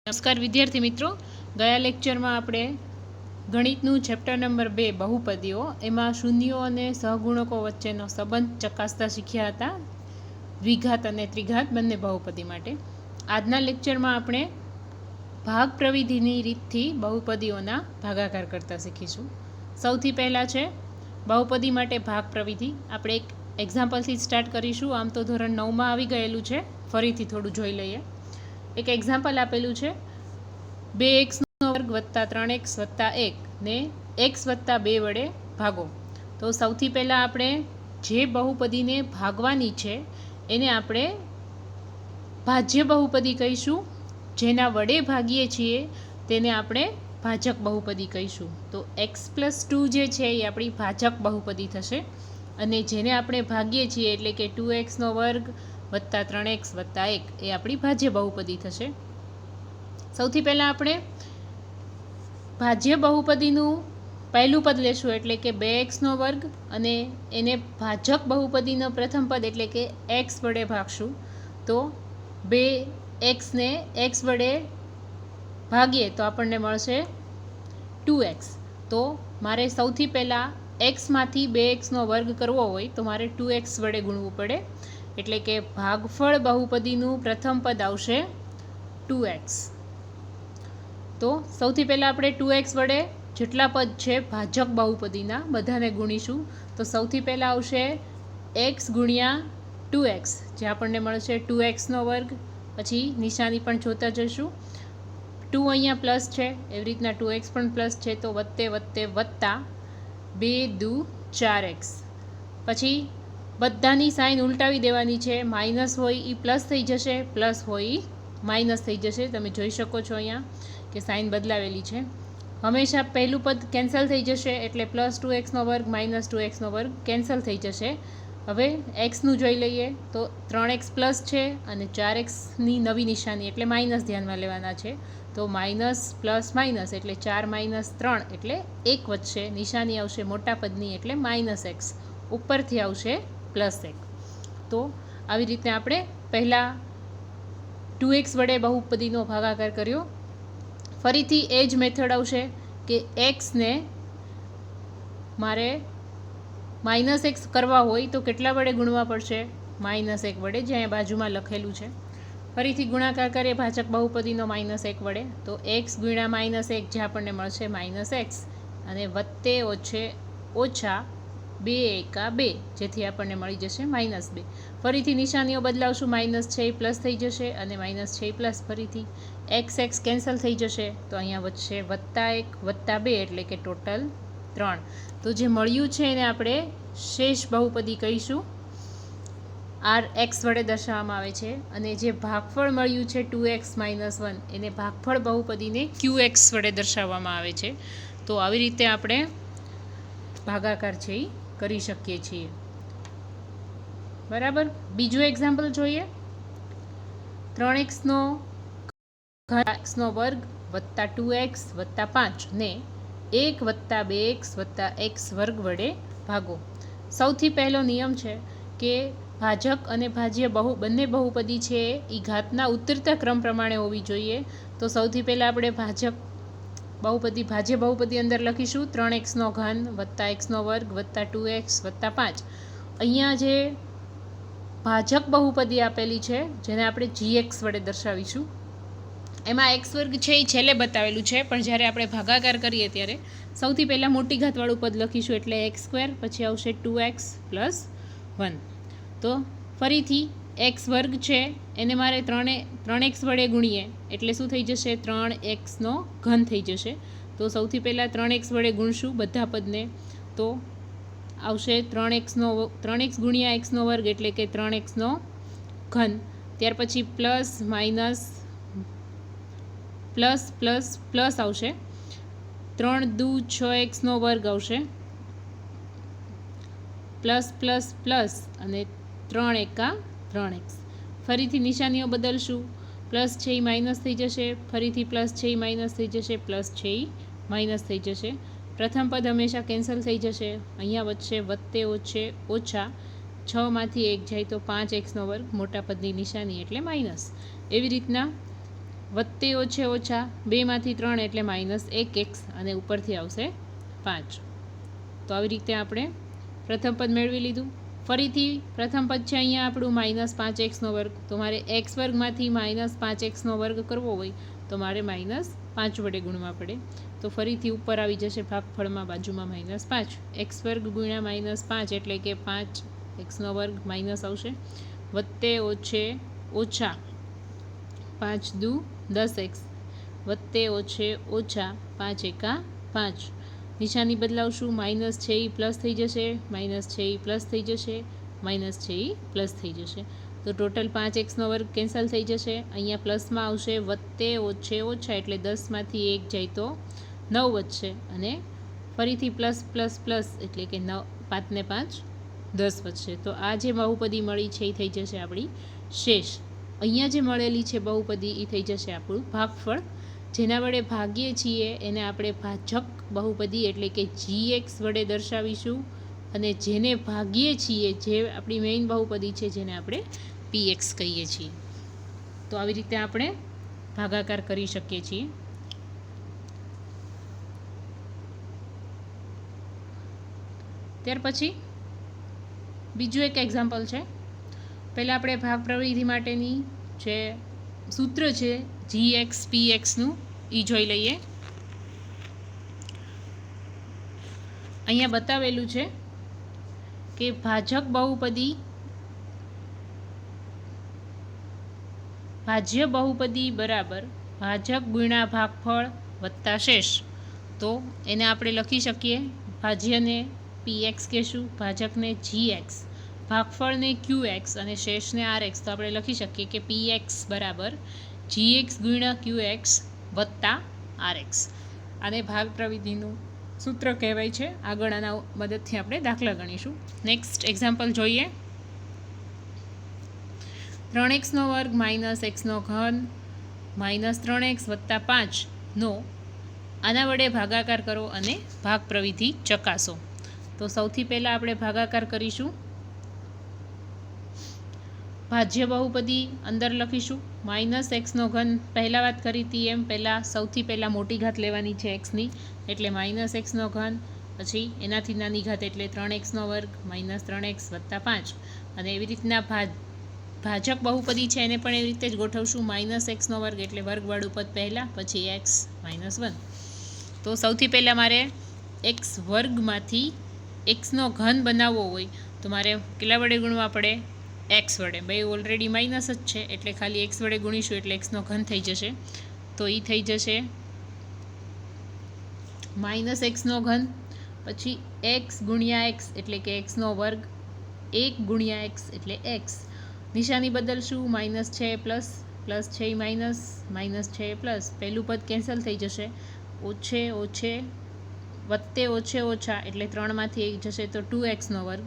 નમસ્કાર વિદ્યાર્થી મિત્રો, ગયા લેક્ચરમાં આપણે ગણિતનું ચેપ્ટર નંબર 2 બહુપદીઓ એમાં શૂન્યો અને સહગુણકો વચ્ચેનો સંબંધ ચકાસતા શીખ્યા હતા, દ્વિઘાત અને ત્રિઘાત બંને બહુપદી માટે. આજના લેક્ચરમાં આપણે ભાગ પ્રવિધિની રીતથી બહુપદીઓના ભાગાકાર કરતા શીખીશું. સૌથી પહેલાં છે બહુપદી માટે ભાગ પ્રવિધિ. આપણે એક એક્ઝામ્પલથી સ્ટાર્ટ કરીશું. આમ તો ધોરણ 9માં આવી ગયેલું છે, ફરીથી થોડું જોઈ લઈએ. એક એક્ઝામ્પલ આપેલું છે 2x² + 3x + 1 ને x + 2 વડે ભાગો. તો સૌથી પહેલાં આપણે જે બહુપદીને ભાગવાની છે એને આપણે ભાજ્ય બહુપદી કહીશું. જેના વડે ભાગીએ છીએ તેને આપણે ભાજક બહુપદી કહીશું. તો x + 2 જે છે એ આપણી ભાજક બહુપદી થશે, અને જેને આપણે ભાગીએ છીએ એટલે કે 2x² + 3x + 1 એ આપણી ભાજ્ય બહુપદી થશે. સૌથી પહેલાં આપણે ભાજ્ય બહુપદીનું પહેલું પદ લેશું એટલે કે 2x² અને એને ભાજક બહુપદીનો પ્રથમ પદ એટલે કે x વડે ભાગશું. તો 2x ને x વડે ભાગીએ તો આપણને મળશે 2x. તો મારે સૌથી પહેલાં xમાંથી 2x² કરવો હોય તો મારે 2x વડે ગુણવું પડે, એટલે કે ભાગફળ બહુપદીનું પ્રથમ પદ આવશે 2x. તો સૌથી પહેલાં આપણે 2x વડે જેટલા પદ છે ભાજક બહુપદીના બધાને ગુણીશું. તો સૌથી પહેલાં આવશે x × 2x, જે આપણને મળશે 2x². પછી નિશાની પણ જોતા જઈશું. 2 અહીંયા પ્લસ છે, એવી રીતના 2x પણ પ્લસ છે, તો વત્તે વત્તે વત્તા 2 × 4x. પછી બધાની સાઇન ઉલટાવી દેવાની છે. માઇનસ હોય એ પ્લસ થઈ જશે, પ્લસ હોય એ માઇનસ થઈ જશે. તમે જોઈ શકો છો અહીંયા કે સાઇન બદલાવેલી છે. હંમેશા પહેલું પદ કેન્સલ થઈ જશે, એટલે +2x² - 2x² કેન્સલ થઈ જશે. હવે એક્સનું જોઈ લઈએ તો 3x પ્લસ છે અને 4xની નવી નિશાની એટલે માઇનસ ધ્યાનમાં લેવાના છે. તો માઇનસ પ્લસ માઇનસ એટલે 4 - 3 એટલે 1 વધશે. નિશાની આવશે મોટા પદની એટલે -x, ઉપરથી આવશે +1. તો આવી રીતે આપણે પહેલાં 2x વડે બહુપદીનો ભાગાકાર કર્યો. ફરીથી એ જ મેથડ આવશે કે એક્સને મારે -x કરવા હોય તો કેટલા વડે ગુણવા પડશે? -1 વડે, જે અહીંયા બાજુમાં લખેલું છે. ફરીથી ગુણાકાર કરીએ ભાજક બહુપદીનો -1 વડે, તો x × -1 જે આપણને મળશે -x, અને વત્તે ઓછા 2 × 2, જેથી આપણને મળી જશે -2. ફરીથી નિશાનીઓ બદલાવશું. માઇનસ છે એ પ્લસ થઈ જશે અને માઇનસ છે એ પ્લસ. ફરીથી x કેન્સલ થઈ જશે, તો અહીંયા વધશે +1 + 2 એટલે કે ટોટલ 3. તો જે મળ્યું છે એને આપણે શેષ બહુપદી કહીશું. x વડે દર્શાવવામાં આવે છે. અને જે ભાગફળ મળ્યું છે 2x - 1 એને ભાગફળ બહુપદીને qx વડે દર્શાવવામાં આવે છે. તો આવી રીતે આપણે ભાગાકાર છે એ કરી શકીએ છીએ. બરાબર. બીજું એક્ઝામ્પલ જોઈએ. 3x² + 2x + 5 ને 1 + 2x + x² વડે ભાગો. સૌથી પહેલો નિયમ છે કે ભાજક અને ભાજ્ય બંને બહુપદી છે એ ઘાતના ઉતરતા ક્રમ પ્રમાણે હોવી જોઈએ. તો સૌથી પહેલાં આપણે ભાજ્ય બહુપદી અંદર લખીશું 3x³ + x² + 2x + 5. અહીંયા જે ભાજક બહુપદી આપેલી છે જેને આપણે gx વડે દર્શાવીશું, એમાં x² છે એ છેલ્લે બતાવેલું છે, પણ જ્યારે આપણે ભાગાકાર કરીએ ત્યારે સૌથી પહેલાં મોટી ઘાતવાળું પદ લખીશું એટલે x², પછી આવશે 2x + 1. તો ફરીથી x² છે એને મારે 3x વડે ગુણીએ એટલે શું થઈ જશે? 3x³ થઈ જશે. તો સૌથી પહેલાં 3x વડે ગુણશું બધા પદને, તો આવશે 3x × x² એટલે કે 3x³. ત્યાર પછી plus minus plus plus plus આવશે. 3 × 2 = 6x² આવશે. પ્લસ પ્લસ પ્લસ અને 3 × 3x. ફરીથી નિશાનીઓ બદલશું. પ્લસ છે એ માઇનસ થઈ જશે, ફરીથી પ્લસ છે એ માઇનસ થઈ જશે, પ્લસ છે એ માઇનસ થઈ જશે. પ્રથમ પદ હંમેશા કેન્સલ થઈ જશે. અહીંયા વધશે વત્તે ઓછા 6માંથી 1 જાય તો 5x², મોટા પદની નિશાની એટલે માઇનસ. એવી રીતના વત્તે ઓછે ઓછા 2માંથી 3 એટલે -1x અને ઉપરથી આવશે 5. તો આવી રીતે આપણે પ્રથમ પદ મેળવી લીધું. ફરીથી પ્રથમ પદ છે અહીંયા આપણું -5x². તો મારે x વર્ગમાંથી -5x² કરવો હોય તો મારે -5 વડે ગુણવા પડે. તો ફરીથી ઉપર આવી જશે ભાગફળમાં બાજુમાં -5. x² ગુણ્યા -5 એટલે કે 5x² માઇનસ આવશે. વત્તે ઓછે ઓછા 5 દુ 10x વત્તે ઓછે ઓછા 5 એકા 5. નિશાની બદલાવશું. માઇનસ છે એ પ્લસ થઈ જશે, માઇનસ છે એ પ્લસ થઈ જશે, માઇનસ છે એ પ્લસ થઈ જશે. તો ટોટલ 5x² કેન્સલ થઈ જશે. અહીંયા પ્લસમાં આવશે વત્તે ઓછે ઓછા એટલે 10માંથી 1 જાય તો 9 વધશે અને ફરીથી પ્લસ પ્લસ પ્લસ એટલે કે 5 ને 5 10 વધશે. તો આ જે બહુપદી મળી છે એ થઈ જશે આપણી શેષ. અહીંયા જે મળેલી છે બહુપદી એ થઈ જશે આપણું ભાગફળ. જેના વડે ભાગીએ છીએ એને આપણે ભાજક બહુપદી એટલે કે gx વડે દર્શાવીશું અને જેને ભાગીએ છીએ જે આપણી મેઇન બહુપદી છે જેને આપણે px કહીએ છીએ. તો આવી રીતે આપણે ભાગાકાર કરી શકીએ છીએ. ત્યાર પછી બીજું એક એક્ઝામ્પલ છે. પહેલાં આપણે ભાગ પ્રવિધિ માટેની જે સૂત્ર છે gx pxનું એ જોઈ લઈએ. અહીંયા બતાવેલું છે કે ભાજક બહુપદી ભાજ્ય બહુપદી બરાબર ભાજક ગુણ્યા ભાગફળ વત્તા શેષ. તો એને આપણે લખી શકીએ ભાજ્યને px કહેશું, ભાજકને gx, ભાગફળને qx અને શેષને rx. તો આપણે લખી શકીએ કે px બરાબર gx ગુણ્યા qx વત્તા rx. આને ભાગ પ્રવિધિનું સૂત્ર કહેવાય છે. આગળ આના મદદથી આપણે દાખલા ગણીશું. નેક્સ્ટ એક્ઝામ્પલ જોઈએ. 3x² - x³ -3x વત્તા 5નો આના વડે ભાગાકાર કરો અને ભાગ પ્રવિધિ ચકાસો. તો સૌથી પહેલાં આપણે ભાગાકાર કરીશું. ભાજ્ય બહુપદી અંદર લખીશું -x3. પહેલાં વાત કરી હતી એમ પહેલાં સૌથી પહેલાં મોટી ઘાત લેવાની છે xની એટલે -x3, પછી એનાથી નાની ઘાત એટલે 3x² -3x વત્તા 5. અને એવી રીતના ભાજક બહુપદી છે એને પણ એવી રીતે જ ગોઠવશું. -x² એટલે વર્ગવાળું પદ પહેલાં, પછી x -1. તો સૌથી પહેલાં મારે x વર્ગમાંથી x³ બનાવવો હોય તો મારે કેટલા વડે ગુણવા પડે? x વડે. ભાઈ ઓલરેડી માઇનસ જ છે એટલે ખાલી x વડે ગુણીશું એટલે x³ થઈ જશે. તો એ થઈ જશે -x3, પછી x ગુણ્યા x એટલે કે x² 1 ગુણ્યા x એટલે x. નિશાની બદલશું. માઇનસ છે પ્લસ, પ્લસ છે માઇનસ, માઇનસ છે પ્લસ. પહેલું પદ કેન્સલ થઈ જશે. ઓછે ઓછે વત્તે ઓછે ઓછા એટલે 3માંથી 1 જશે તો 2x².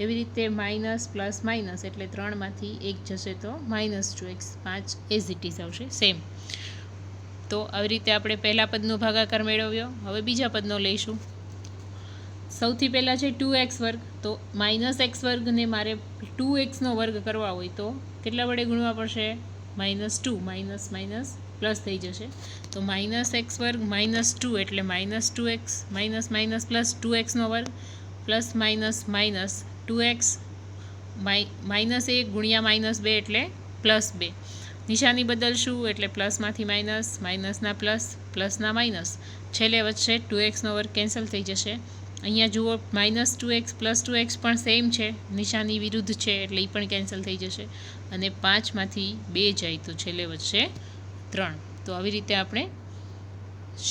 એવી રીતે માઇનસ પ્લસ માઇનસ એટલે 3માંથી 1 જશે તો -2x. 5 એઝ ઇટ ઇઝ આવશે સેમ. તો આવી રીતે આપણે પહેલા પદનો ભાગાકાર મેળવ્યો. હવે બીજા પદનો લઈશું. સૌથી પહેલાં છે 2x². તો -x² ને મારે 2x² કરવા હોય તો કેટલા વડે ગુણવા પડશે? -2. માઇનસ માઇનસ પ્લસ થઈ જશે. તો -x² -2 એટલે -2x minus minus plus 2x² plus minus minus 2x -1 ગુણ્યા -2 એટલે +2. નિશાની બદલશું એટલે પ્લસમાંથી માઇનસ, માઇનસના પ્લસ, પ્લસના માઇનસ. છેલ્લે વચ્ચે 2x² કેન્સલ થઈ જશે. અહીંયા જુઓ -2x + 2x પણ સેમ છે, નિશાની વિરુદ્ધ છે એટલે એ પણ કેન્સલ થઈ જશે. અને 5માંથી 2 જાય તો છેલ્લે વચ્ચે 3. તો આવી રીતે આપણે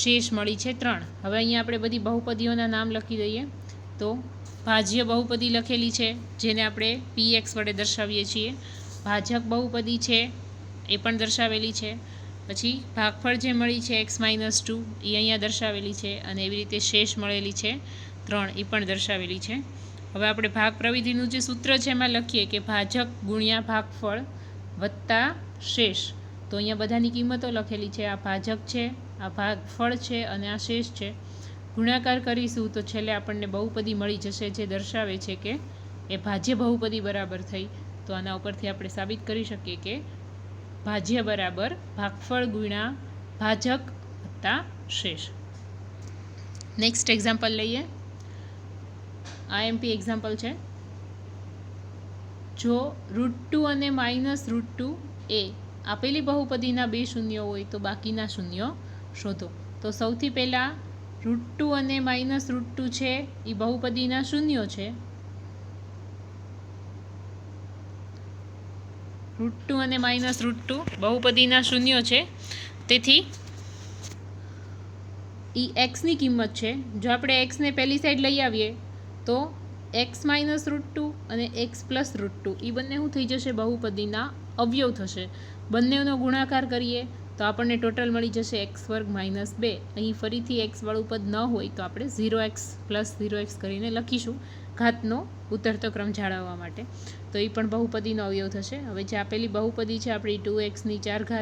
શેષ મળી છે 3. હવે અહીંયા આપણે બધી બહુપદીઓના નામ લખી દઈએ. તો ભાજ્ય બહુપદી લખેલી છે જેને આપણે px વડે દર્શાવીએ છીએ. ભાજક બહુપદી છે એ પણ દર્શાવેલી છે. પછી ભાગફળ જે મળી છે x - 2 એ અહીંયા દર્શાવેલી છે. અને એવી રીતે શેષ મળેલી છે 3 એ પણ દર્શાવેલી છે. હવે આપણે ભાગ પ્રવિધિનું જે સૂત્ર છે એમાં લખીએ કે ભાજક ગુણ્યા ભાગફળ વત્તા શેષ. તો અહીંયા બધાની કિંમતો લખેલી છે. આ ભાજક છે, આ ભાગફળ છે અને આ શેષ છે. ગુણાકાર કરીશું તો છેલ્લે આપણને બહુપદી મળી જશે જે દર્શાવે છે કે એ ભાજ્ય બહુપદી બરાબર થઈ. તો આના ઉપરથી આપણે સાબિત કરી શકીએ કે ભાજ્ય બરાબર ભાગફળ ગુણ્યા ભાજક વત્તા શેષ. નેક્સ્ટ એક્ઝામ્પલ લઈએ. આઈએમપી એક્ઝામ્પલ છે, જો √2 અને -√2 એ આપેલી બહુપદીના બે શૂન્યો હોય તો બાકીના શૂન્યો શોધો. તો સૌથી પહેલાં √2 અને -√2 છે એ બહુપદીના શૂન્યો છે. √2 અને -√2 બહુપદીના શૂન્યો છે, તેથી એ એક્સની કિંમત છે. જો આપણે એક્સને પહેલી સાઈડ લઈ આવીએ તો x -√2 અને x +√2 એ બંને શું થઈ જશે? બહુપદીના અવયવ થશે. બંનેનો ગુણાકાર કરીએ તો આપણને ટોટલ મળી જશે x² - 2. અહીં ફરીથી x વાળું પદ ન હોય તો આપણે 0x + 0x કરીને લખીશું ઘાતનો ઉતરતો ક્રમ જાળવવા માટે. તો એ પણ બહુપદીનો અવયવ થશે. હવે જે આપેલી બહુપદી છે આપણી 2x⁴ -3x³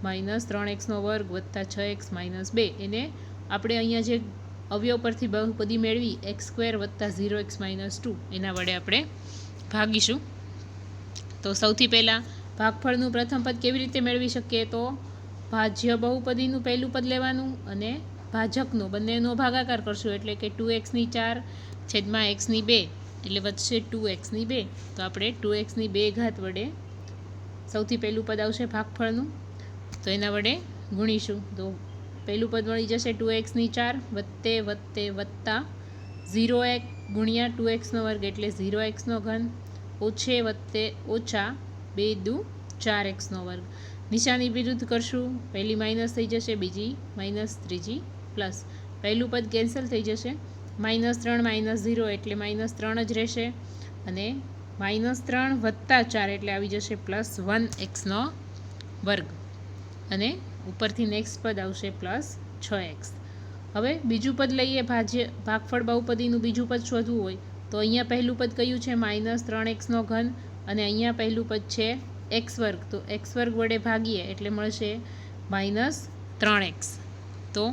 -3x² + 6x - 2, એને આપણે અહીંયા જે અવયવ પરથી બહુપદી મેળવી x² + 0x - 2 એના વડે આપણે ભાગીશું. તો સૌથી પહેલાં ભાગફળનું પ્રથમ પદ કેવી રીતે મેળવી શકીએ? તો ભાજ્ય બહુપદીનું પહેલું પદ લેવાનું અને ભાજકનો બંનેનો ભાગાકાર કરશું, એટલે કે 2x⁴ છેદમાં x², એટલે વધશે 2x². તો આપણે 2x² વડે સૌથી પહેલું પદ આવશે ભાગફળનું, તો એના વડે ગુણીશું. તો પહેલું પદ મળી જશે 2x⁴ વત્તા 0x ગુણ્યા 2x² એટલે 0x³ ઓછે વત્તે ઓછા 2 દુ 4x². નિશાની વિરુદ્ધ કરશું, પહેલી માઇનસ થઈ જશે, બીજી માઇનસ, ત્રીજી પ્લસ. પહેલું પદ કેન્સલ થઈ જશે, -3 - 0 એટલે -3 જ રહેશે, અને -3 વત્તા 4 એટલે આવી જશે +1x², અને ઉપરથી નેક્સ્ટ પદ આવશે +6x. હવે બીજું પદ લઈએ. ભાગફળ બહુપદીનું બીજું પદ શોધવું હોય તો અહીંયા પહેલું પદ કયું છે? -3x3, અને અહીંયા પહેલું પદ છે x². તો x² વડે ભાગીએ એટલે મળશે -3x. તો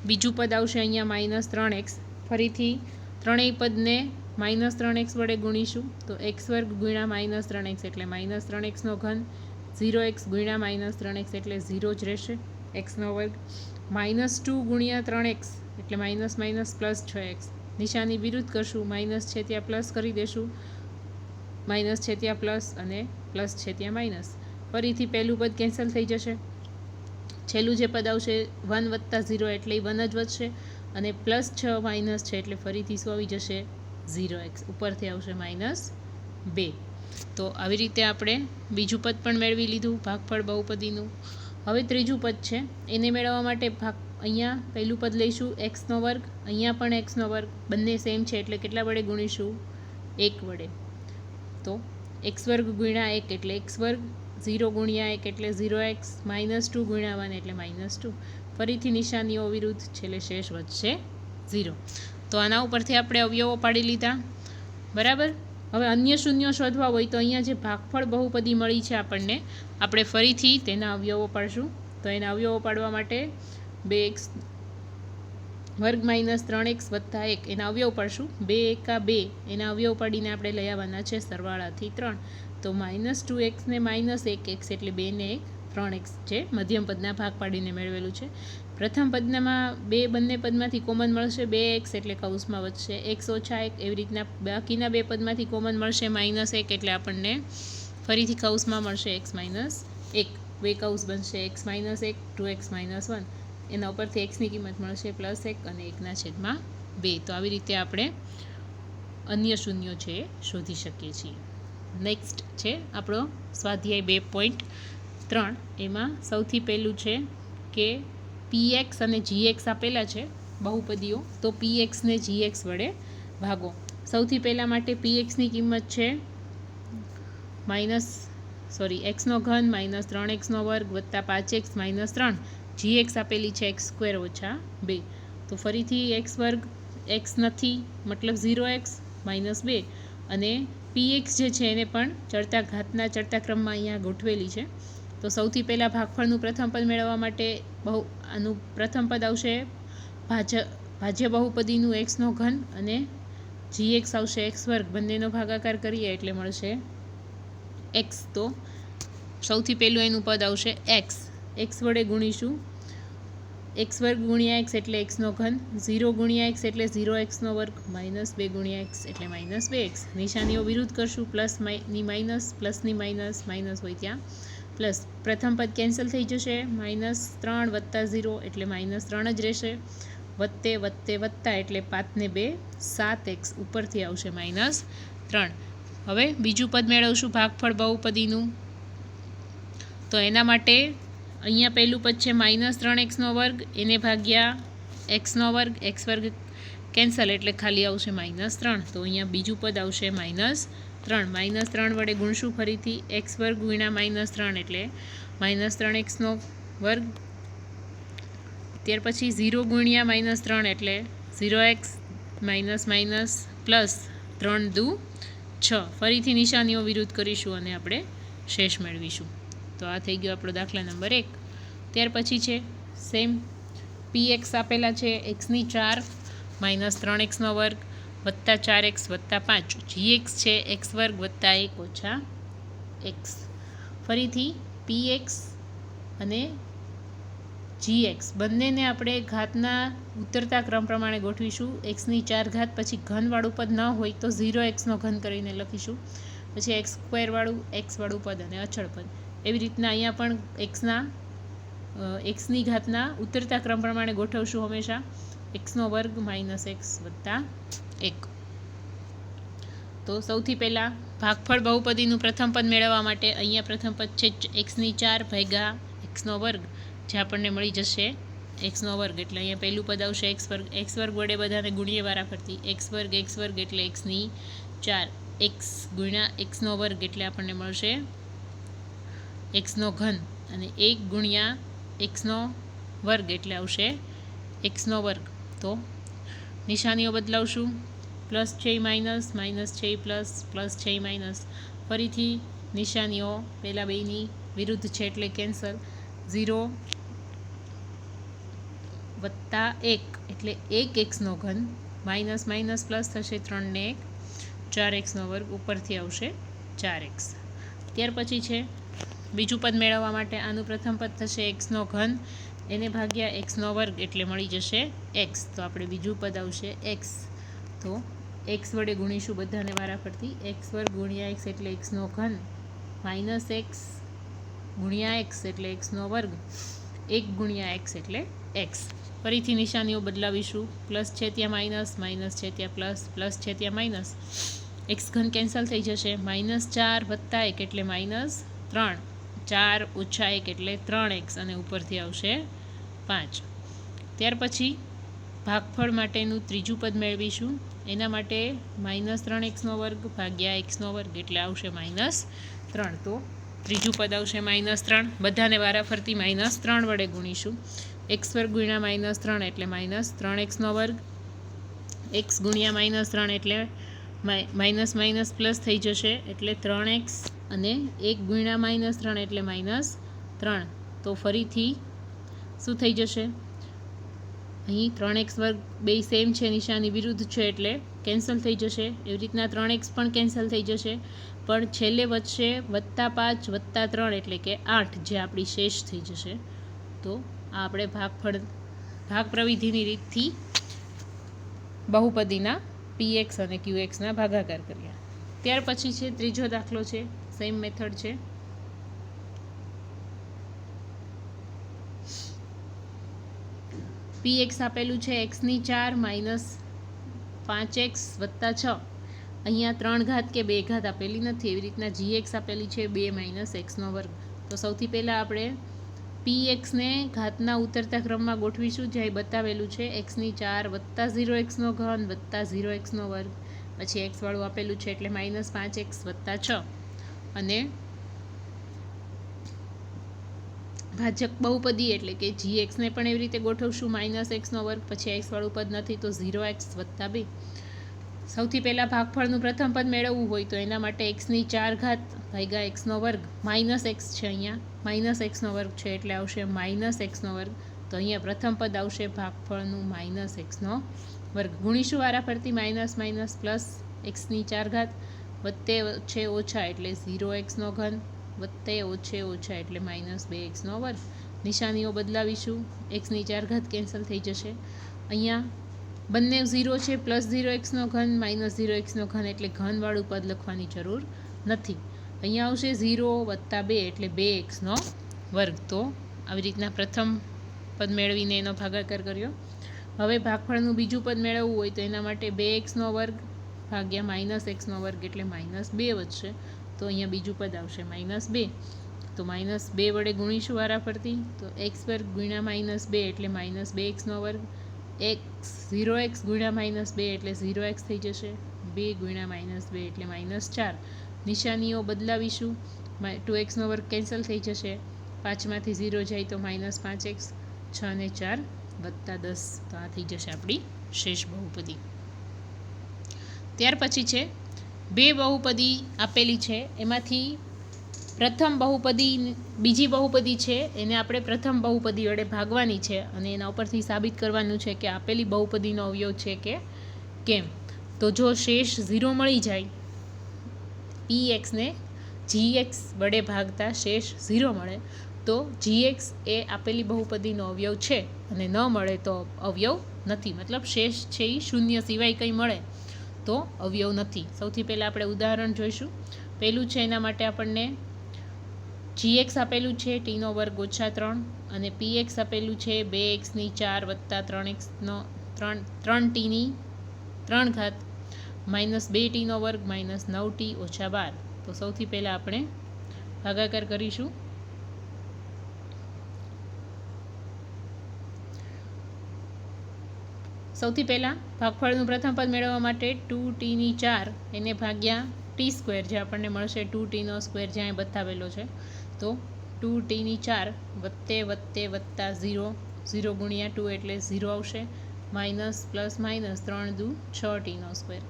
બીજું પદ આવશે અહીંયા -3x. ફરીથી ત્રણેય પદને -3x વડે ગુણીશું, તો x² ગુણ્યા -3x એટલે -3x², 0x ગુણ્યા -3x એટલે 0 જ રહેશે, x², -2 ગુણ્યા 3x એટલે +6x. નિશાની વિરુદ્ધ કરશું, માઇનસ છે ત્યાં પ્લસ કરી દેશું, માઇનસ છે ત્યાં પ્લસ અને પ્લસ છે ત્યાં માઇનસ. ફરીથી પહેલું પદ કેન્સલ થઈ જશે, છેલ્લું જે પદ આવશે 1 વત્તા 0 એટલે 1 જ વધશે, અને +6 માઇનસ છે એટલે ફરીથી શું આવી જશે? 0x. ઉપરથી આવશે -2. તો આવી રીતે આપણે બીજું પદ પણ મેળવી લીધું ભાગફળ બહુપદીનું. હવે ત્રીજું પદ છે, એને મેળવવા માટે અહીંયા પહેલું પદ લઈશું x², અહીંયા પણ x², બંને સેમ છે એટલે કેટલા વડે ગુણીશું? 1 વડે. તો x² ગુણ્યા 1 એટલે x², 0 ગુણ્યા 1 એટલે 0x, -2 ગુણ્યા 1 એટલે -2. ફરીથી નિશાનીઓ વિરુદ્ધ, છેલ્લે શેષ વધશે 0. તો આના ઉપરથી આપણે અવયવો પાડી લીધા, બરાબર. હવે અન્ય શૂન્યો શોધવા હોય તો અહીંયા જે ભાગફળ બહુપદી મળી છે આપણને, આપણે ફરીથી તેના અવયવો પાડશું. તો એના અવયવો પાડવા માટે 2x² - 3x + 1 એના અવયવ પાડશું. 2 એકા 2 એના અવયવ પાડીને આપણે લઈ આવવાના છે સરવાળાથી 3. તો -2x ને -1x એટલે 2 ને 1 3x, જે મધ્યમ પદના ભાગ પાડીને મેળવેલું છે. પ્રથમ પદનામાં બંને પદમાંથી કોમન મળશે 2x એટલે કૌંસમાં વધશે x - 1. એવી રીતના બાકીના બે પદમાંથી કોમન મળશે -1 એટલે આપણને ફરીથી કૌંસમાં મળશે x - 1. બે કૌંસ બનશે x - 1 2x - 1. એના ઉપરથી xની કિંમત મળશે +1 અને 1/2. તો આવી રીતે આપણે અન્ય શૂન્યો છે શોધી શકીએ છીએ. નેક્સ્ટ છે આપણો સ્વાધ્યાય 2.3. એમાં સૌથી પહેલું છે કે px અને gx આપેલા છે બહુપદીઓ, તો px ને gx વડે ભાગો. સૌથી પહેલાં માટે pxની કિંમત છે x3 - 3x² વત્તા 5x - 3. gx આપેલી છે x² - 2. તો ફરીથી x² x નથી મતલબ 0x -2, અને px જે છે એને પણ ચડતા ઘાતના ચડતા ક્રમમાં અહીંયા ગોઠવેલી છે. તો સૌથી પહેલાં ભાગફળનું પ્રથમ પદ મેળવવા માટે આનું પ્રથમ પદ આવશે ભાજ્ય બહુપદીનું x3 અને gx આવશે x², બંનેનો ભાગાકાર કરીએ એટલે મળશે x. તો સૌથી પહેલું એનું પદ આવશે એક્સ. એક્સ વડે ગુણીશું. એક્સ વર્ગ ગુણ્યા એક્સ એટલે એક્સનો ઘન. 0 ગુણ્યા એક્સ એટલે 0x વર્ગ. -2 ગુણ્યા એક્સ એટલે -2x. નિશાનીઓ વિરુદ્ધ કરશું. પ્લસની માઇનસ, પ્લસની માઇનસ, માઇનસ હોય ત્યાં પ્લસ. પ્રથમ પદ કેન્સલ થઈ જશે. -3 વત્તા 0 એટલે -3 જ રહેશે. વત્તે વત્તે વત્તા એટલે 5 ને 2 7x. ઉપરથી આવશે -3. હવે બીજું પદ મેળવશું ભાગફળ બહુપદીનું. તો એના માટે અહીંયા પહેલું પદ છે -3x વર્ગ, એને ભાગ્યા x વર્ગ. x વર્ગ કેન્સલ એટલે ખાલી આવશે -3. તો અહીંયા બીજું પદ આવશે -3. -3 વડે ગુણશું ફરીથી. x વર્ગ ગુણ્યા -3 એટલે -3x વર્ગ. ત્યાર પછી 0 ગુણ્યા -3 એટલે 0x પ્લસ 3 દુ 6. ફરીથી નિશાનીઓ વિરુદ્ધ કરીશું અને આપણે શેષ મેળવીશું. તો આ થઈ ગયો આપણો દાખલા નંબર 1. ત્યાર પછી છે સેમ px આપેલા છે x4 -3x વર્ગ વત્તા 4x વત્તા 5. gx છે x વર્ગ વત્તા 1 ઓછા x. ફરીથી px અને gx બંનેને આપણે ઘાતના ઉતરતા ક્રમ પ્રમાણે ગોઠવીશું. x4 ઘાત પછી ઘનવાળું પદ ન હોય તો 0x ઘન કરીને લખીશું. પછી x² વાળું x વાળું પદ અને અચળ પદ. એવી રીતના અહીંયા પણ xની ઘાતના ઉતરતા ક્રમ પ્રમાણે ગોઠવશું હંમેશા. x વર્ગ -x વત્તા 1. તો સૌથી પહેલાં ભાગફળ બહુપદીનું પ્રથમ પદ મેળવવા માટે અહીંયા પ્રથમ પદ છે x4 ભાગ્યા x વર્ગ, જે આપણને મળી જશે x વર્ગ. એટલે અહીંયા પહેલું પદ આવશે x વર્ગ. x વર્ગ વડે બધાને ગુણીએ વારાફરતી. x વર્ગ એટલે x4. x ગુણ્યા x વર્ગ એટલે આપણને મળશે x ઘન. અને 1 ગુણ્યા x વર્ગ એટલે આવશે x વર્ગ. તો નિશાનીઓ બદલાવશું. પ્લસ છે માઇનસ, માઇનસ છે પ્લસ, પ્લસ છે માઇનસ. ફરીથી નિશાનીઓ પહેલાં બેની વિરુદ્ધ છે એટલે કેન્સલ. 0 વત્તા 1 એટલે 1x ઘન. માઇનસ માઇનસ પ્લસ થશે 3 ને 1 4x વર્ગ. ઉપરથી આવશે 4x. ત્યાર પછી છે બીજું પદ મેળવવા માટે આનું પ્રથમ પદ થશે x ઘન, એને ભાગ્યા x વર્ગ એટલે મળી જશે x. તો આપણે બીજું પદ આવશે x. તો x વડે ગુણીશું બધાને વારાફરતી. x વર્ગ ગુણ્યા x એટલે x ઘન, -x ગુણ્યા x એટલે x વર્ગ, 1 ગુણ્યા x એટલે x. ફરીથી નિશાનીઓ બદલાવીશું. પ્લસ છે ત્યાં માઇનસ, માઇનસ છે ત્યાં પ્લસ, પ્લસ છે ત્યાં માઇનસ. x ઘન કેન્સલ થઈ જશે. -4 વત્તા 1 એટલે -3. 4 ઓછા 1 એટલે 3x અને ઉપરથી આવશે 5. ત્યાર પછી ભાગફળ માટેનું ત્રીજું પદ મેળવીશું. એના માટે -3x વર્ગ ભાગ્યા x વર્ગ એટલે આવશે -3. તો ત્રીજું પદ આવશે -3. બધાને વારાફરતી -3 વડે ગુણીશું. x વર્ગ ગુણ્યા -3 એટલે -3x વર્ગ. x ગુણ્યા -3 એટલે માઇનસ માઇનસ પ્લસ થઈ જશે એટલે 3x. અને 1 ગુણ્યા -3 એટલે -3. તો ફરીથી શું થઈ જશે? અહીં 3x વર્ગ બે સેમ છે, નિશાની વિરુદ્ધ છે એટલે કેન્સલ થઈ જશે. એવી રીતના 3x પણ કેન્સલ થઈ જશે. પણ છેલ્લે વધશે +5 + 3 એટલે કે 8, જે આપણી શેષ થઈ જશે. તો આ આપણે ભાગ પ્રવિધિની રીતથી બહુપદીના px અને qxના ભાગાકાર કર્યા. ત્યાર પછી છે ત્રીજો દાખલો છે. સેમ મેથડ છે. px આપેલું છે x4 -5x વત્તા 6. અહીંયા 3 ઘાત કે 2 ઘાત આપેલી નથી. એવી રીતના gx આપેલી છે 2 - x વર્ગ. તો સૌથી પહેલાં આપણે pxને ઘાતના ઉતરતા ક્રમમાં ગોઠવીશું, જે બતાવેલું છે x4 વત્તા 0x ઘન વત્તા 0x વર્ગ. પછી x વાળું આપેલું છે એટલે -5x વત્તા 6. અને ભાજક બહુપદી એટલે કે gxને પણ એવી રીતે ગોઠવશું -x વર્ગ. પછી x વાળું પદ નથી તો 0x વત્તા 2. સૌથી પહેલાં ભાગફળનું પ્રથમ પદ મેળવવું હોય તો એના માટે x4 ઘાત ભાગ્યા x વર્ગ. -x છે અહીંયા, -x વર્ગ છે એટલે આવશે -x વર્ગ. તો અહીંયા પ્રથમ પદ આવશે ભાગફળનું -x વર્ગ. ગુણીશું વારાફરતી. માઇનસ માઇનસ પ્લસ x4 ઘાત વત્તે છે ઓછા એટલે 0x ઘન વત્તે ઓછે ઓછા એટલે -2x નો વર્ગ. નિશાનીઓ બદલાવીશું, xની 4 ઘાત કેન્સલ થઈ જશે. અહીંયા બંને 0 છે, +0x નો ઘન -0x નો ઘન એટલે ઘનવાળું પદ લખવાની જરૂર નથી. અહીંયા આવશે 0 + 2 એટલે 2x નો વર્ગ. તો આવી રીતના પ્રથમ પદ મેળવીને એનો ભાગાકાર કર્યો. હવે ભાગફળનું બીજું પદ મેળવવું હોય તો એના માટે 2x નો વર્ગ ભાગ્યા -x નો વર્ગ એટલે -2 વધશે. તો અહીંયા બીજું પદ આવશે -2. તો -2 વડે ગુણીશું વારાફરતી. તો x² ગુણ્યા -2 એટલે -2x નો વર્ગ. 0x ગુણ્યા -2 એટલે 0x થઈ જશે. 2 ગુણ્યા -2 એટલે -4. નિશાનીઓ બદલાવીશું, 2x નો વર્ગ કેન્સલ થઈ જશે. 5માંથી 0 જાય તો -5x. 6 ને 4 + 10. તો આ થઈ જશે આપણી શેષ બહુપદી. ત્યાર પછી છે બે બહુપદી આપેલી છે, એમાંથી પ્રથમ બહુપદી બીજી બહુપદી છે એને આપણે પ્રથમ બહુપદી વડે ભાગવાની છે અને એના ઉપરથી સાબિત કરવાનું છે કે આપેલી બહુપદીનો અવયવ છે કે કેમ. તો જો શેષ 0 મળી જાય, px ને gx વડે ભાગતા શેષ 0 મળે તો gx એ આપેલી બહુપદીનો અવયવ છે અને ન મળે તો અવયવ નથી. મતલબ શેષ છે એ શૂન્ય સિવાય કંઈ મળે તો અવયવ નથી. સૌથી પહેલાં આપણે ઉદાહરણ જોઈશું. પહેલું છે એના માટે આપણને gx આપેલું છે t² - 3 અને px આપેલું છે 2x4 + 3t3 -2t² - 9t - 12. તો સૌથી પહેલાં આપણે ભાગાકાર કરીશું. સૌથી પહેલાં ભાગફળનું પ્રથમ પદ મેળવવા માટે 2t4 એને ભાગ્યા t², જે આપણને મળશે 2t² જ્યાં બતાવેલો છે. તો 2t4 વત્તે 0, 0 ગુણ્યા 2 એટલે 0 આવશે. માઇનસ પ્લસ માઇનસ 3 દુ 6t².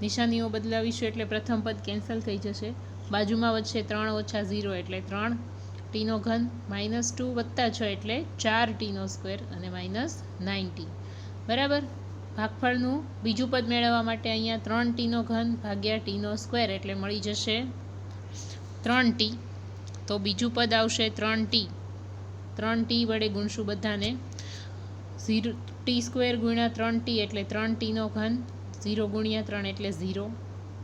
નિશાનીઓ બદલાવીશું એટલે પ્રથમ પદ કેન્સલ થઈ જશે. બાજુમાં વધશે 3 - 0 એટલે 3t નો ઘન, -2 + 6 એટલે 4t² અને -9t. બરાબર. ભાગફળનું બીજું પદ મેળવવા માટે અહીંયા 3t નો ઘન ભાગ્યા t² એટલે મળી જશે 3t. તો બીજું પદ આવશે 3t. 3t વડે ગુણશું બધાને. t² ગુણ્યા 3t એટલે 3t નો ઘન, 0 ગુણ્યા 3 એટલે 0,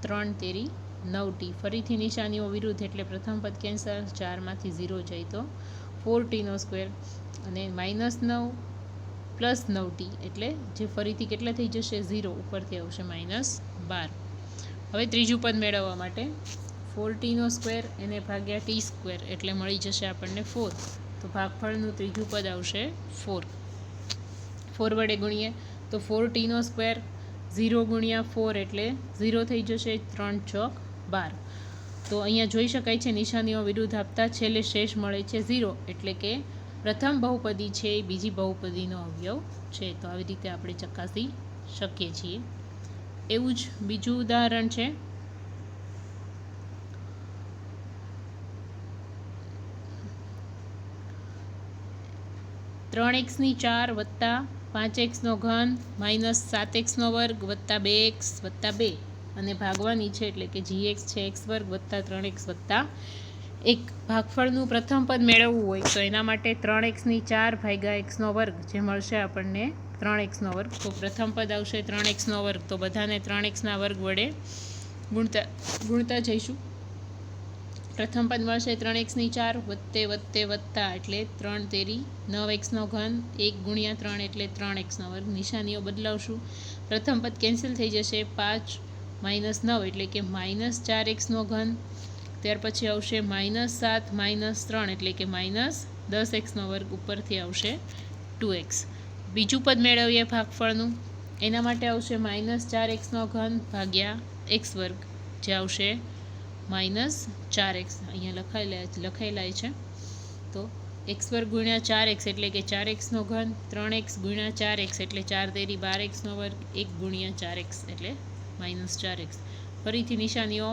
3 તેરી 9t. ફરીથી નિશાનીઓ વિરુદ્ધ એટલે પ્રથમ પદ કેન્સલ. 4માંથી 0 જાય તો 4t² અને -9 પ્લસ 9t એટલે જે ફરીથી કેટલા થઈ જશે 0, ઉપરથી આવશે -12. હવે ત્રીજું પદ મેળવવા માટે 4t² એને ભાગ્યા t² એટલે મળી જશે આપણને 4. તો ભાગફળનું ત્રીજું પદ આવશે 4. 4 વડે ગુણીએ તો 4t², 0 ગુણ્યા 4 એટલે 0 થઈ જશે. 3 × 4 = 12. તો અહીંયા જોઈ શકાય છે નિશાનીઓ વિરુદ્ધ આપતા છેલ્લે શેષ મળે છે 0, એટલે કે પ્રથમ બહુપદી છે એ બીજી બહુપદીનો અવયવ છે. તો આવી રીતે આપણે ચકાસી શકીએ છીએ. એવું જ બીજું ઉદાહરણ છે. (3x4 + 5x નો ઘન -7x નો વર્ગ + 2x + 2) અને ભાગવાની છે એટલે કે gx છે x² + 3x + 1. ભાગફળનું પ્રથમ પદ મેળવવું હોય તો એના માટે 3x4 ભાગ્યા x² જે મળશે આપણને 3x². તો પ્રથમ પદ આવશે 3x². તો બધાને 3x² વડે ગુણતા જઈશું. પ્રથમ પદ મળશે 3x4 વત્તે એટલે 3 તેરી 9x નો ઘન, 1 ગુણ્યા 3 એટલે 3x². નિશાનીઓ બદલાવશું, પ્રથમ પદ કેન્સલ થઈ જશે. 5 - 9 એટલે કે -4x નો ઘન. ત્યાર પછી આવશે -7 - 3 એટલે કે -10x². ઉપરથી આવશે 2x. બીજું પદ મેળવીએ ભાગફળનું. એના માટે આવશે -4x નો ઘન ભાગ્યા x² જે આવશે -4x. અહીંયા લખાયેલા છે. તો x² ગુણ્યા 4x એટલે કે 4x નો ઘન, 3x ગુણ્યા 4x એટલે 4 તેરી 12x², 1 ગુણ્યા 4x એટલે -4x. ફરીથી નિશાનીઓ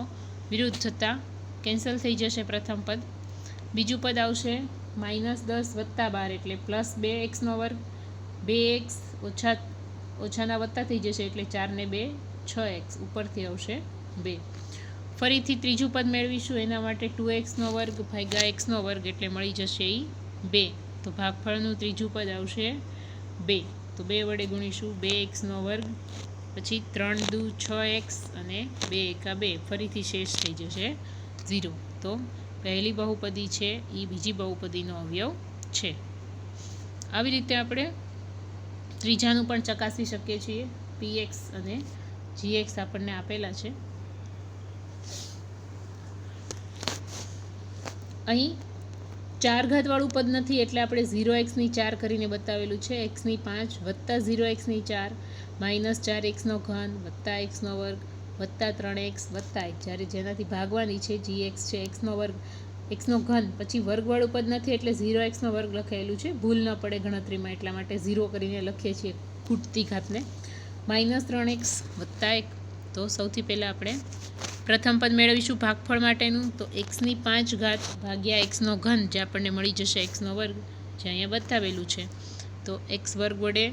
વિરુદ્ધ થતાં કેન્સલ થઈ જશે પ્રથમ પદ. બીજું પદ આવશે -10 + 12 એટલે +2x². 2x ઓછાના વત્તા થઈ જશે એટલે 4 ને 2 6x. ઉપરથી આવશે 2. ફરીથી ત્રીજું પદ મેળવીશું. એના માટે 2x² ભાગ્યા x² એટલે મળી જશે એ 2. તો ભાગફળનું ત્રીજું પદ આવશે 2. તો 2 વડે ગુણીશું. 2x², પછી 3 દુ 6x અને 2 એકા 2. ફરીથી શેષ થઈ જશે 0. તો પહેલી બહુપદી છે એ બીજી બહુપદીનો અવયવ છે. આવી રીતે આપણે ત્રીજાનું પણ ચકાસી શકીએ છીએ. px અને gx આપણને આપેલા છે. અહીં 4 ઘાતવાળું પદ નથી એટલે આપણે 0x4 કરીને બતાવેલું છે. x5 વત્તા 0x4 માઇનસ 4x³ વત્તા x², વત્તા 3x વત્તા 1. જ્યારે જેનાથી ભાગવાની છે gx છે x², પછી વર્ગવાળું પદ નથી એટલે 0x² લખેલું છે. ભૂલ ન પડે ગણતરીમાં એટલા માટે 0 કરીને લખીએ છીએ ખૂટતી ઘાતને. માઇનસ 3x વત્તા 1. તો સૌથી પહેલાં આપણે પ્રથમ પદ મેળવીશું ભાગફળ માટેનું. તો x5 ભાગ્યા x³ જે આપણને મળી જશે x², જે અહીંયા બતાવેલું છે. તો x² વડે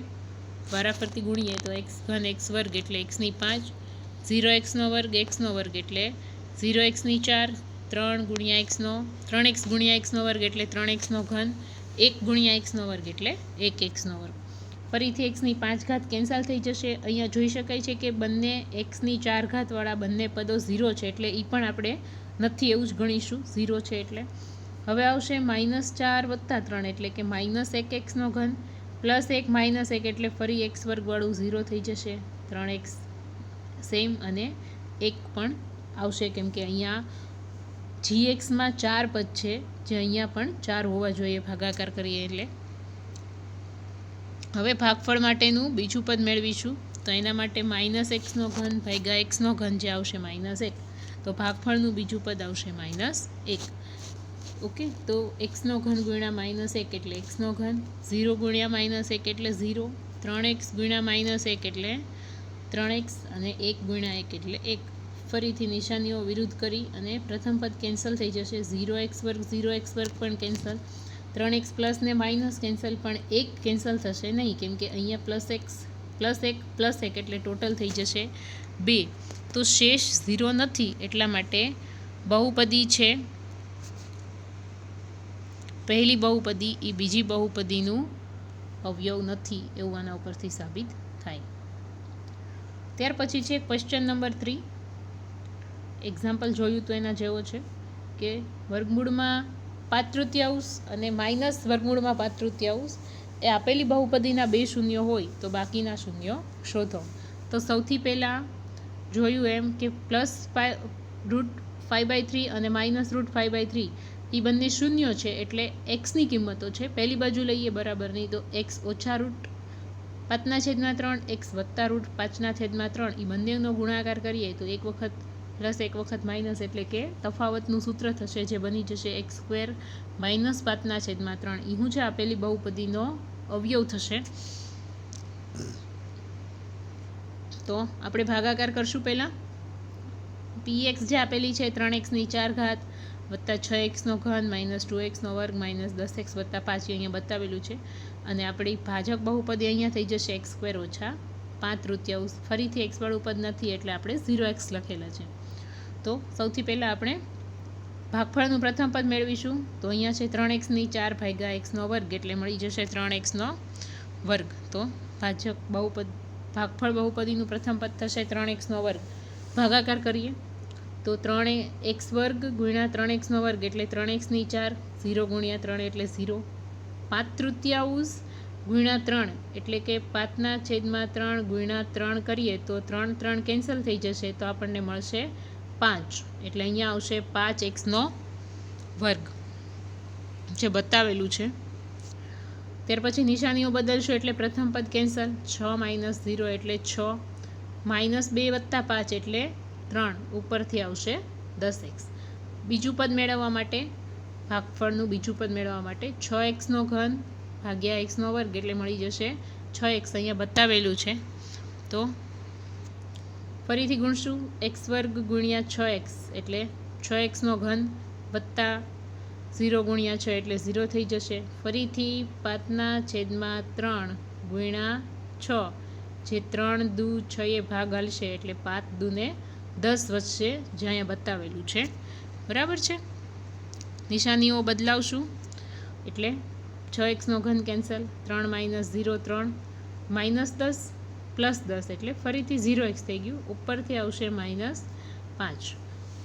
વારાફરતી ગુણીએ તો x³ x² એટલે x5, 0x² x² એટલે 0x4, 3 ગુણ્યા x, 3x ગુણ્યા x² એટલે 3x³, 1 ગુણ્યા x² એટલે 1x². ફરીથી x5 કેન્સલ થઈ જશે. અહીંયા જોઈ શકાય છે કે બંને x4 વાળા બંને પદો 0 છે એટલે એ પણ આપણે નથી એવું જ ગણીશું 0 છે એટલે. હવે આવશે -4 વત્તા 3 એટલે કે -1x³ પ્લસ 1 -1 એટલે ફરી x² વાળું 0 થઈ જશે. 3x સેમ અને 1 પણ આવશે કેમ કે અહીંયા gxમાં 4 પદ છે જે અહીંયા પણ 4 હોવા જોઈએ ભાગાકાર કરીએ એટલે. હવે ભાગફળ માટેનું બીજું પદ મેળવીશું. તો એના માટે -x³ ભાગ્યા x³ જે આવશે -1. તો ભાગફળનું બીજું પદ આવશે -1. ઓકે. તો x³ ગુણ્યા -1 એટલે x³, 0 ગુણ્યા -1 એટલે 0, 3x ગુણ્યા -1 એટલે 3x અને 1 ગુણ્યા 1 એટલે 1. ફરીથી નિશાનીઓ વિરુદ્ધ કરી અને પ્રથમ પદ કેન્સલ થઈ જશે. 0x² પણ કેન્સલ, 3x પ્લસ ને માઇનસ કેન્સલ, પણ 1 કેન્સલ થશે નહીં કેમ કે અહીંયા +x +1 એટલે ટોટલ થઈ જશે 2. તો શેષ 0 નથી એટલા માટે બહુપદી છે પહેલી બહુપદી એ બીજી બહુપદીનું અવયવ નથી એવું આના ઉપરથી સાબિત થાય. ત્યાર પછી છે ક્વેશ્ચન નંબર 3. એક્ઝામ્પલ જોયું તો એના જેવો છે કે વર્ગમૂળમાં 5/3 અને માઇનસ વર્ગમૂળમાં 5/3 એ આપેલી બહુપદીના 2 શૂન્યો હોય તો બાકીના શૂન્યો શોધો. તો સૌથી પહેલાં જોયું એમ કે +√5/3 અને -√5/3 એ બંને શૂન્યો છે એટલે એક્સની કિંમતો છે. પહેલી બાજુ લઈએ બરાબરની તો x ઓછા √5/3 x વત્તા √5/3 એ બંનેનો ગુણાકાર કરીએ તો એક વખત પ્લસ એક વખત માઇનસ એટલે કે તફાવતનું સૂત્ર થશે જે બની જશે x² - 5/3. એ શું છે આપેલી બહુપદીનો અવયવ થશે. તો આપણે ભાગાકાર કરશું. પહેલાં px જે આપેલી છે 3x4 વત્તા 6x³ - 2x² - 10x વત્તા 5 અહીંયા બતાવેલું છે. અને આપણી ભાજક બહુપદી અહીંયા થઈ જશે x² ઓછા 5/3. ફરીથી x વાળું પદ નથી એટલે આપણે 0x લખેલા છે. તો સૌથી પહેલાં આપણે ભાગફળનું પ્રથમ પદ મેળવીશું. તો અહીંયા છે 3x4 ભાગ્યા x² એટલે મળી જશે 3x². તો ભાગફળ બહુપદીનું પ્રથમ પદ થશે 3x². ભાગાકાર કરીએ તો 3x² ગુણ્યા 3x² એટલે 3x4, 0 ગુણ્યા 3 એટલે 0, 5/3 ગુણ્યા 3 એટલે કે 5/3 ગુણ્યા 3 કરીએ તો 3 કેન્સલ થઈ જશે તો આપણને મળશે 5 એટલે અહીંયા આવશે 5x² જે બતાવેલું છે. ત્યાર પછી નિશાનીઓ બદલશું એટલે પ્રથમ પદ કેન્સલ, 6 - 0 એટલે 6, -2 વત્તા 5 એટલે 3, ઉપરથી આવશે 10x. બીજું પદ મેળવવા માટે ભાગફળનું બીજું પદ મેળવવા માટે 6x³ ભાગ્યા x² એટલે મળી જશે 6x અહીંયા બતાવેલું છે. તો ફરીથી ગુણશું x² ગુણ્યા 6x એટલે 6x³ વત્તા 0 ગુણ્યા 6 એટલે 0 થઈ જશે. ફરીથી 5/3 ગુણ્યા 6 જે 3 દુ 6 ભાગ હલશે એટલે 5 દુ ને 10 વધશે જે અહીંયા બતાવેલું છે. બરાબર છે. નિશાનીઓ બદલાવશું એટલે 6x નો ઘન કેન્સલ, 3 - 0 3 -10 +10 એટલે ફરીથી 0x થઈ ગયું. ઉપરથી આવશે -5.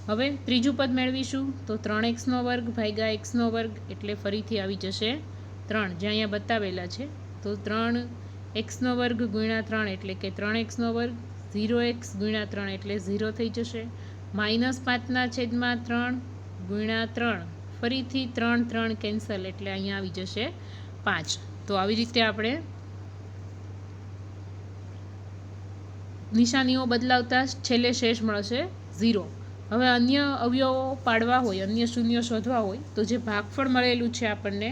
હવે ત્રીજું પદ મેળવીશું તો 3x² ભાગ્યા x² એટલે ફરીથી આવી જશે 3 જે અહીંયા બતાવેલા છે. તો 3x² ગુણ્યા 3 એટલે કે 3x², 0x ગુણ્યા 3 એટલે 0 થઈ જશે. -5/3 ગુણ્યા 3 ફરીથી 3 3 કેન્સલ એટલે અહીંયા આવી જશે 5. તો આવી રીતે આપણે નિશાનીઓ બદલાવતા છેલ્લે શેષ મળશે 0. હવે અન્ય અવયવો પાડવા હોય, અન્ય શૂન્યો શોધવા હોય તો જે ભાગફળ મળેલું છે આપણને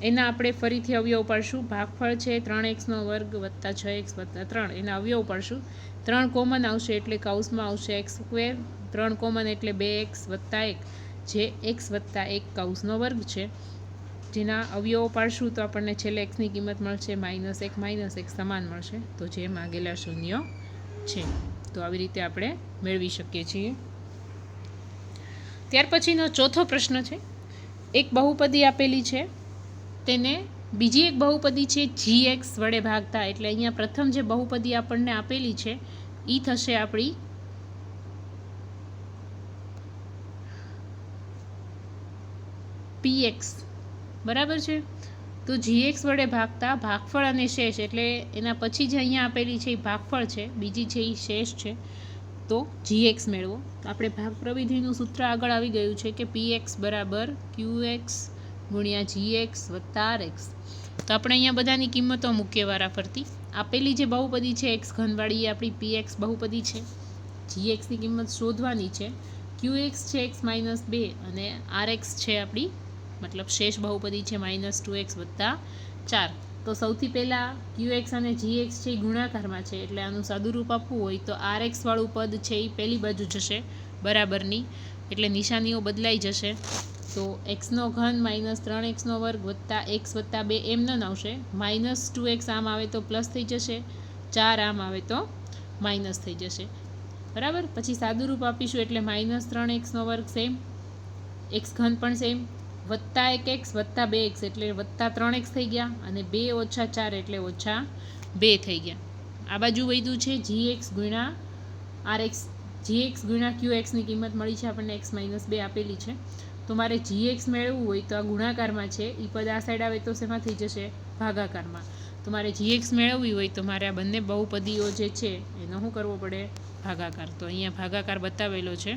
એના આપણે ફરીથી અવયવ પાડશું. ભાગફળ છે 3x² + 6x + 3 એના અવયવ પાડશું. 3 કોમન આવશે એટલે કૌંસમાં આવશે x², 3 કોમન એટલે 2x + 1 જે x + 1 કૌંસનો વર્ગ છે. જેના અવયવો પાડશું તો આપણને છેલ્લે xની કિંમત મળશે -1 - 1 સમાન મળશે. તો જે માગેલા શૂન્યો છે. તો આવી રીતે આપણે મેળવી શકીએ છીએ. ત્યાર પછીનો ચોથો પ્રશ્ન છે. એક બહુપદી આપેલી છે, તેને બીજી એક બહુપદી છે gx વડે ભાગતા. એટલે અહીંયા પ્રથમ જે બહુપદી આપણને આપેલી છે એ થશે આપણી px. બરાબર છે. તો gx વડે ભાગતા ભાગફળ અને શેષ એટલે એના પછી જે અહીંયા આપેલી છે એ ભાગફળ છે, બીજી છે એ શેષ છે. તો gx મેળવો. તો આપણે ભાગ પ્રવિધિનું સૂત્ર આગળ આવી ગયું છે કે px = qx ગુણ્યા gx + rx. તો આપણે અહીંયા બધાની કિંમતો મૂકીએ વારાફરતી. આપેલી જે બહુપદી છે x ઘનવાળી એ આપણી px બહુપદી છે. gxની કિંમત શોધવાની છે. qx છે x - 2 અને rx છે આપણી મતલબ શેષ બહુપદી છે -2x + 4. તો સૌથી પહેલાં qx અને gx છે એ ગુણાકારમાં છે એટલે આનું સાદુરૂપ આપવું હોય તો rx વાળું પદ છે એ પહેલી બાજુ જશે બરાબરની, એટલે નિશાનીઓ બદલાઈ જશે. તો x3 - 3x² + x + 2 એમ ન આવશે. -2x આમ આવે તો પ્લસ થઈ જશે, 4 આમ આવે તો માઇનસ થઈ જશે. બરાબર. પછી સાદુરૂપ આપીશું એટલે -3x² સેમ, x ઘન પણ સેમ, +1x + 2x એટલે +3x થઈ ગયા અને 2 - 4 એટલે -2 થઈ ગયા. આ બાજુ વધ્યું છે gx ગુણ્યા rx. gx ગુણ્યા qxની કિંમત મળી છે આપણને x - 2 આપેલી છે. તો મારે gx મેળવવું હોય તો આ ગુણાકારમાં છે એ પદ આ સાઈડ આવે તો શેમાં થઈ જશે? ભાગાકારમાં. તો મારે gx મેળવવી હોય તો મારે આ બંને બહુપદીઓ જે છે એનો શું કરવો પડે? ભાગાકાર. તો અહીંયા ભાગાકાર બતાવેલો છે,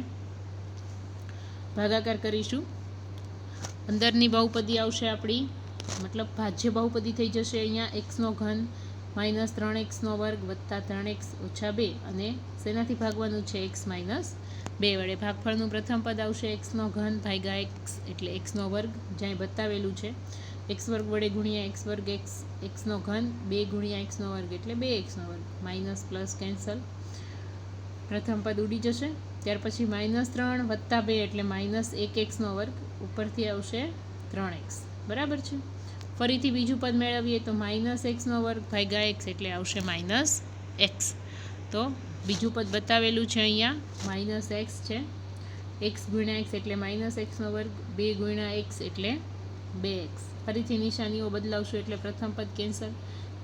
ભાગાકાર કરીશું. અંદરની બહુપદી આવશે આપણી મતલબ ભાજ્ય બહુપદી થઈ જશે અહીંયા x3 - 3x² + 3x - 2 અને શેનાથી ભાગવાનું છે? x - 2 વડે. ભાગફળનું પ્રથમ પદ આવશે x3 ભાગ્યા x એટલે x², જ્યાં બતાવેલું છે x² વડે ગુણ્યા x² x3 2 ગુણ્યા x² એટલે 2x², માઇનસ પ્લસ કેન્સલ, પ્રથમ પદ ઉડી જશે. ત્યાર પછી -3 + 2 એટલે -1x², ઉપરથી આવશે 3x. બરાબર છે. ફરીથી બીજું પદ મેળવીએ તો -x² ભાગ્યા x એટલે આવશે -x. તો બીજું પદ બતાવેલું છે અહીંયા -x છે, x ગુણ્યા x એટલે -x², 2 ગુણ્યા x એટલે 2x. ફરીથી નિશાનીઓ બદલાવશું એટલે પ્રથમ પદ કેન્સલ,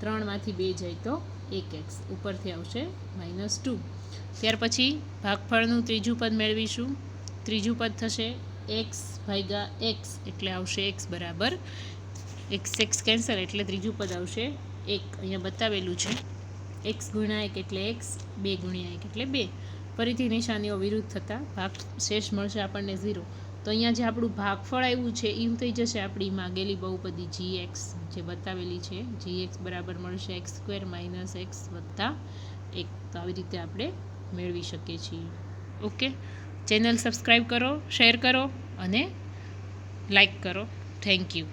3માંથી 2 જાય તો 1x, ઉપરથી આવશે -2. ત્યાર પછી ભાગફળનું ત્રીજું પદ મેળવીશું. ત્રીજું પદ થશે x ભાગ્યા x એટલે આવશે x બરાબર x કેન્સલ એટલે ત્રીજું પદ આવશે 1. અહીંયા બતાવેલું છે x ગુણ્યા 1 એટલે x, 2 ગુણ્યા 1 એટલે 2. ફરીથી નિશાનીઓ વિરુદ્ધ થતાં ભાગ શેષ મળશે આપણને 0. તો અહીંયા જે આપણું ભાગફળ આવ્યું છે એ થઈ જશે આપણી માગેલી બહુપદી gx જે બતાવેલી છે. gx બરાબર મળશે x² - x + 1. તો આવી રીતે આપણે મેળવી શકીએ છીએ. ઓકે. ચેનલ સબસ્ક્રાઈબ કરો, શેર કરો અને લાઈક કરો. Thank you.